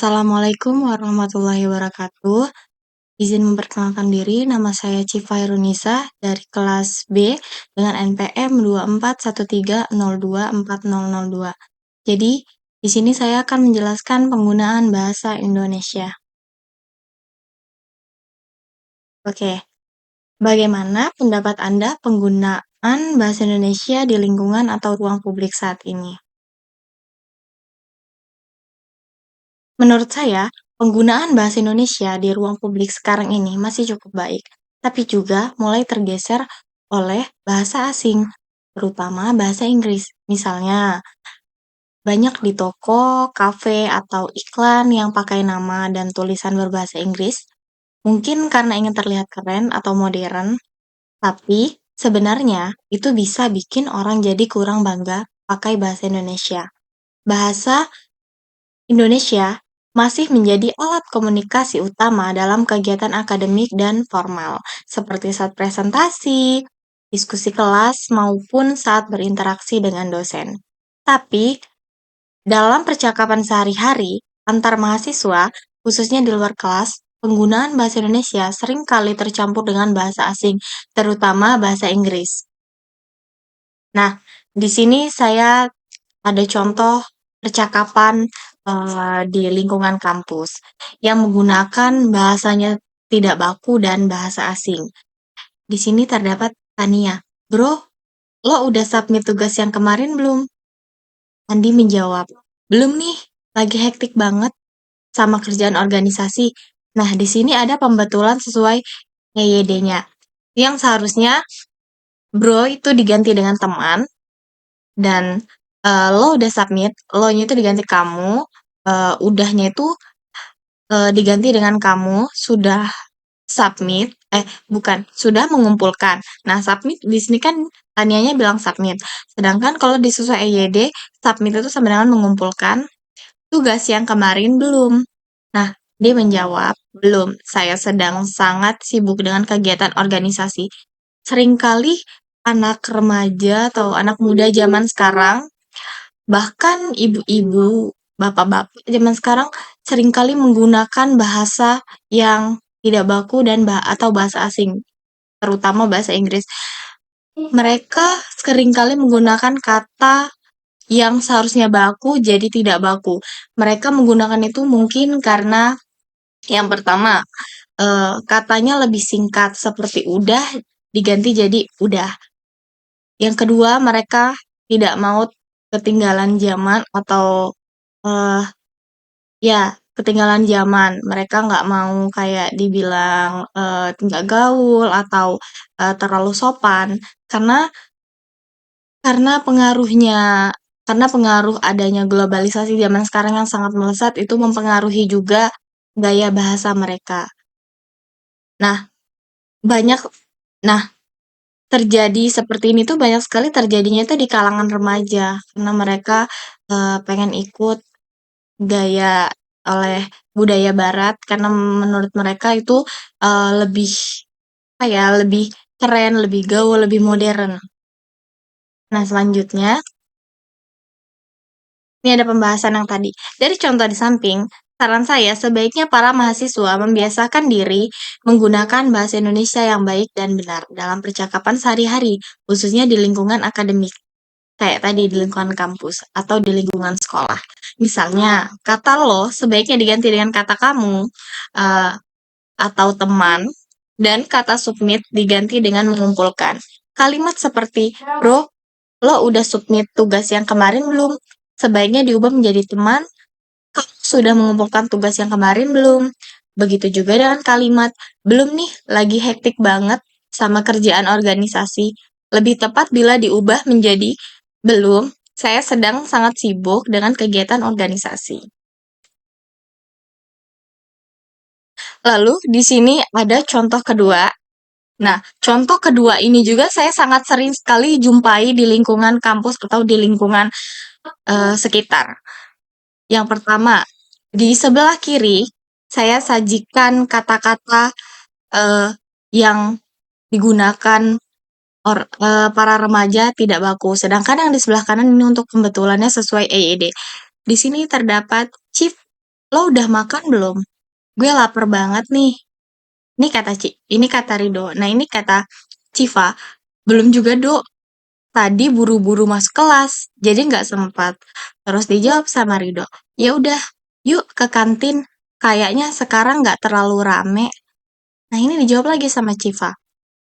Assalamualaikum warahmatullahi wabarakatuh. Izin memperkenalkan diri, nama saya Cifa Hirunisa dari kelas B dengan NPM 2413024002. Jadi, di sini saya akan menjelaskan penggunaan bahasa Indonesia. Oke, bagaimana pendapat Anda penggunaan bahasa Indonesia di lingkungan atau ruang publik saat ini? Menurut saya, penggunaan bahasa Indonesia di ruang publik sekarang ini masih cukup baik, tapi juga mulai tergeser oleh bahasa asing, terutama bahasa Inggris. Misalnya, banyak di toko, kafe, atau iklan yang pakai nama dan tulisan berbahasa Inggris, mungkin karena ingin terlihat keren atau modern, tapi sebenarnya itu bisa bikin orang jadi kurang bangga pakai bahasa Indonesia. Bahasa Indonesia masih menjadi alat komunikasi utama dalam kegiatan akademik dan formal, seperti saat presentasi, diskusi kelas, maupun saat berinteraksi dengan dosen. Tapi, dalam percakapan sehari-hari antar mahasiswa, khususnya di luar kelas, penggunaan bahasa Indonesia sering kali tercampur dengan bahasa asing, terutama bahasa Inggris. Nah, di sini saya ada contoh percakapan di lingkungan kampus yang menggunakan bahasanya tidak baku dan bahasa asing. Di sini terdapat Tania. Bro, lo udah submit tugas yang kemarin belum? Andi menjawab, belum nih, lagi hektik banget sama kerjaan organisasi. Nah, di sini ada pembetulan sesuai EYD-nya. Yang seharusnya bro itu diganti dengan teman, dan lo udah submit, lo-nya itu diganti kamu, udahnya itu diganti dengan kamu sudah submit, bukan, sudah mengumpulkan. Nah, submit di sini kan Tanianya bilang submit. Sedangkan kalau di sesuai EYD, submit itu sama dengan mengumpulkan. Tugas yang kemarin belum. Nah, dia menjawab, belum. Saya sedang sangat sibuk dengan kegiatan organisasi. Seringkali anak remaja atau anak muda zaman sekarang, bahkan ibu-ibu, bapak-bapak zaman sekarang seringkali menggunakan bahasa yang tidak baku dan atau bahasa asing, terutama bahasa Inggris. Mereka seringkali menggunakan kata yang seharusnya baku jadi tidak baku. Mereka menggunakan itu mungkin karena yang pertama, katanya lebih singkat seperti udah diganti jadi udah. Yang kedua, mereka tidak mau ketinggalan zaman atau eh ya ketinggalan zaman. Mereka nggak mau kayak dibilang nggak gaul atau terlalu sopan karena karena pengaruhnya karena pengaruh adanya globalisasi zaman sekarang yang sangat melesat itu mempengaruhi juga gaya bahasa mereka. Nah, banyak nah terjadi seperti ini tuh banyak sekali terjadinya itu di kalangan remaja karena mereka pengen ikut gaya oleh budaya barat karena menurut mereka itu lebih lebih keren, lebih gaul, lebih modern. Nah, selanjutnya ini ada pembahasan yang tadi. Dari contoh di samping, saran saya sebaiknya para mahasiswa membiasakan diri menggunakan bahasa Indonesia yang baik dan benar dalam percakapan sehari-hari, khususnya di lingkungan akademik, kayak tadi di lingkungan kampus atau di lingkungan sekolah. Misalnya, kata lo sebaiknya diganti dengan kata kamu eh, atau teman, dan kata submit diganti dengan mengumpulkan. Kalimat seperti, bro, lo udah submit tugas yang kemarin belum? Sebaiknya diubah menjadi teman, kamu sudah mengumpulkan tugas yang kemarin belum? Begitu juga dengan kalimat, belum nih, lagi hektik banget sama kerjaan organisasi. Lebih tepat bila diubah menjadi, belum, saya sedang sangat sibuk dengan kegiatan organisasi. Lalu, di sini ada contoh kedua. Nah, contoh kedua ini juga saya sangat sering sekali jumpai di lingkungan kampus atau di lingkungan sekitar. Yang pertama, di sebelah kiri, saya sajikan kata-kata yang digunakan para remaja tidak baku. Sedangkan yang di sebelah kanan ini untuk pembetulannya sesuai EYD. Di sini terdapat chief "Lo udah makan belum? Gue lapar banget nih." Ini kata Rido. Nah, ini kata Civa, "Belum juga, Dok. Tadi buru-buru masuk kelas, jadi nggak sempat." Terus dijawab sama Rido, "Ya udah, yuk ke kantin. Kayaknya sekarang nggak terlalu rame." Nah, ini dijawab lagi sama Civa,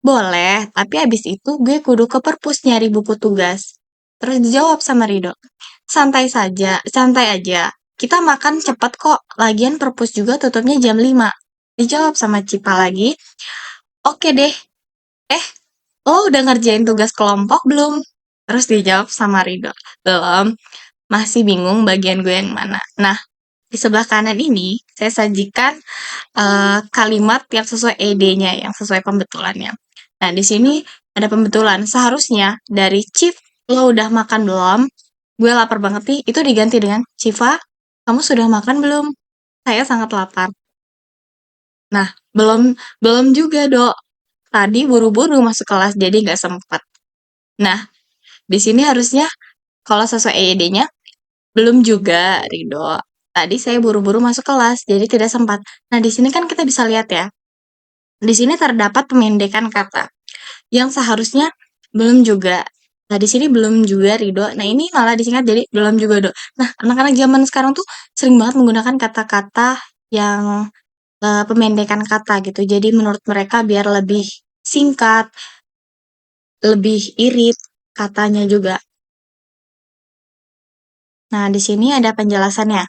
"Boleh, tapi abis itu gue kudu ke perpus nyari buku tugas." Terus dijawab sama Rido, santai aja. Kita makan cepet kok, lagian perpus juga tutupnya jam 5." Dijawab sama Civa lagi, "Oke deh, eh, lo udah ngerjain tugas kelompok belum?" Terus dijawab sama Rido, "Belum, masih bingung bagian gue yang mana." Nah, di sebelah kanan ini saya sajikan kalimat yang sesuai ED-nya, yang sesuai pembetulannya. Nah, di sini ada pembetulan. Seharusnya dari Chief, lo udah makan belum? Gue lapar banget nih. Itu diganti dengan, Civa, kamu sudah makan belum? Saya sangat lapar. Nah, belum belum juga, Dok. Tadi buru-buru masuk kelas, jadi nggak sempat. Nah, di sini harusnya kalau sesuai EYD-nya, belum juga, Rido. Tadi saya buru-buru masuk kelas, jadi tidak sempat. Nah, di sini kan kita bisa lihat ya, di sini terdapat pemendekan kata yang seharusnya belum juga. Nah, di sini belum juga, Rido. Nah, ini malah disingkat jadi belum juga, Do. Nah, anak-anak zaman sekarang tuh sering banget menggunakan kata-kata yang pemendekan kata gitu. Jadi menurut mereka biar lebih singkat, lebih irit katanya juga. Nah, di sini ada penjelasannya.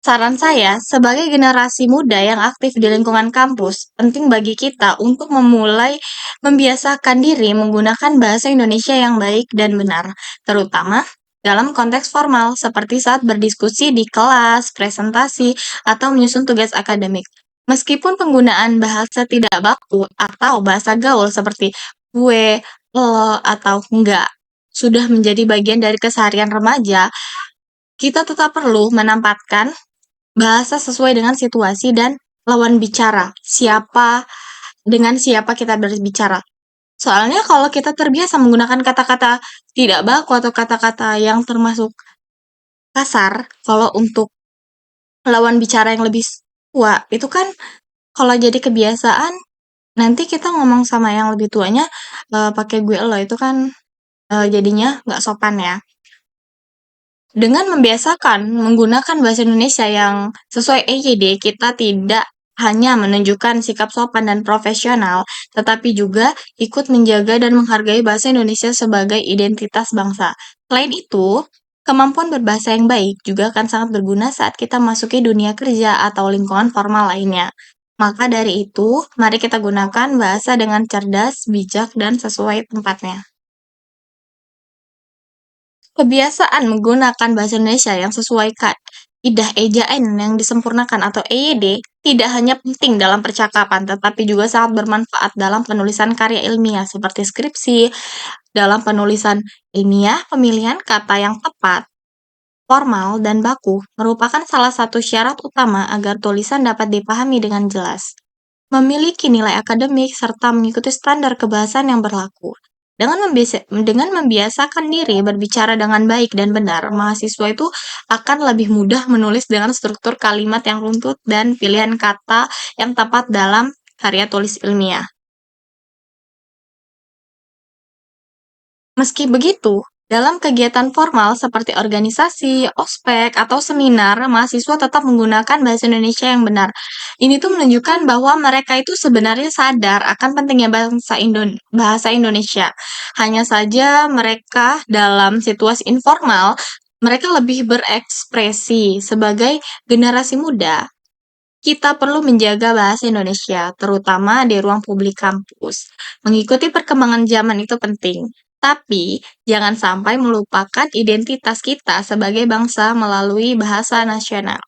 Saran saya, sebagai generasi muda yang aktif di lingkungan kampus, penting bagi kita untuk memulai membiasakan diri menggunakan bahasa Indonesia yang baik dan benar, terutama dalam konteks formal seperti saat berdiskusi di kelas, presentasi, atau menyusun tugas akademik. Meskipun penggunaan bahasa tidak baku atau bahasa gaul seperti gue, lo, atau enggak sudah menjadi bagian dari keseharian remaja, kita tetap perlu menempatkan bahasa sesuai dengan situasi dan lawan bicara. Siapa kita berbicara. Soalnya kalau kita terbiasa menggunakan kata-kata tidak baku atau kata-kata yang termasuk kasar, kalau untuk lawan bicara yang lebih tua, itu kan kalau jadi kebiasaan, nanti kita ngomong sama yang lebih tuanya pakai gue lo, itu kan jadinya nggak sopan ya. Dengan membiasakan menggunakan bahasa Indonesia yang sesuai EYD, kita tidak hanya menunjukkan sikap sopan dan profesional, tetapi juga ikut menjaga dan menghargai bahasa Indonesia sebagai identitas bangsa. Selain itu, kemampuan berbahasa yang baik juga akan sangat berguna saat kita masuki dunia kerja atau lingkungan formal lainnya. Maka dari itu, mari kita gunakan bahasa dengan cerdas, bijak, dan sesuai tempatnya. Kebiasaan menggunakan bahasa Indonesia yang sesuai kaidah ejaan yang disempurnakan atau EYD tidak hanya penting dalam percakapan, tetapi juga sangat bermanfaat dalam penulisan karya ilmiah seperti skripsi. Dalam penulisan ilmiah, pemilihan kata yang tepat, formal, dan baku merupakan salah satu syarat utama agar tulisan dapat dipahami dengan jelas, memiliki nilai akademik, serta mengikuti standar kebahasaan yang berlaku. Dengan membiasakan diri berbicara dengan baik dan benar, mahasiswa itu akan lebih mudah menulis dengan struktur kalimat yang runtut dan pilihan kata yang tepat dalam karya tulis ilmiah. Meski begitu, dalam kegiatan formal seperti organisasi, ospek, atau seminar, mahasiswa tetap menggunakan bahasa Indonesia yang benar. Ini tuh menunjukkan bahwa mereka itu sebenarnya sadar akan pentingnya bahasa Indonesia. Hanya saja mereka dalam situasi informal, mereka lebih berekspresi. Sebagai generasi muda, kita perlu menjaga bahasa Indonesia, terutama di ruang publik kampus. Mengikuti perkembangan zaman itu penting, tapi jangan sampai melupakan identitas kita sebagai bangsa melalui bahasa nasional.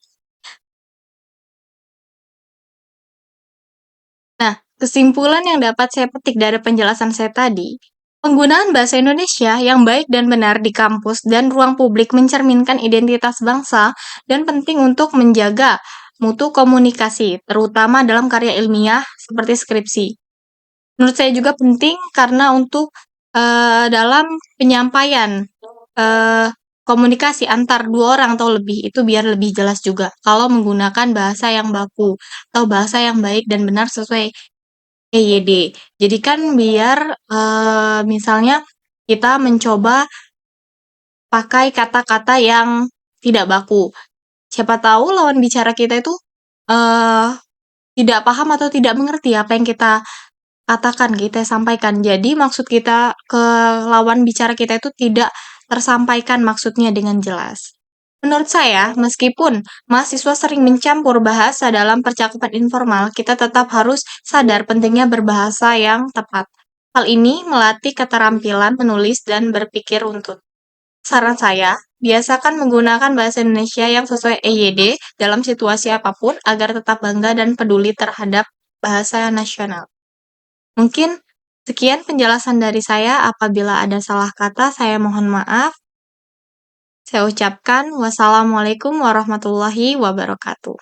Nah, kesimpulan yang dapat saya petik dari penjelasan saya tadi, penggunaan bahasa Indonesia yang baik dan benar di kampus dan ruang publik mencerminkan identitas bangsa dan penting untuk menjaga mutu komunikasi, terutama dalam karya ilmiah seperti skripsi. Menurut saya juga penting karena untuk dalam penyampaian eh, komunikasi antar 2 orang atau lebih itu biar lebih jelas juga kalau menggunakan bahasa yang baku atau bahasa yang baik dan benar sesuai EYD. Jadi kan biar, misalnya kita mencoba pakai kata-kata yang tidak baku. Siapa tahu lawan bicara kita itu, eee, tidak paham atau tidak mengerti apa yang kita katakan, kita sampaikan. Jadi maksud kita ke lawan bicara kita itu tidak tersampaikan maksudnya dengan jelas. Menurut saya, meskipun mahasiswa sering mencampur bahasa dalam percakapan informal, kita tetap harus sadar pentingnya berbahasa yang tepat. Hal ini melatih keterampilan menulis dan berpikir runtut. Saran saya, biasakan menggunakan bahasa Indonesia yang sesuai EYD dalam situasi apapun agar tetap bangga dan peduli terhadap bahasa nasional. Mungkin sekian penjelasan dari saya. Apabila ada salah kata, saya mohon maaf. Saya ucapkan wassalamualaikum warahmatullahi wabarakatuh.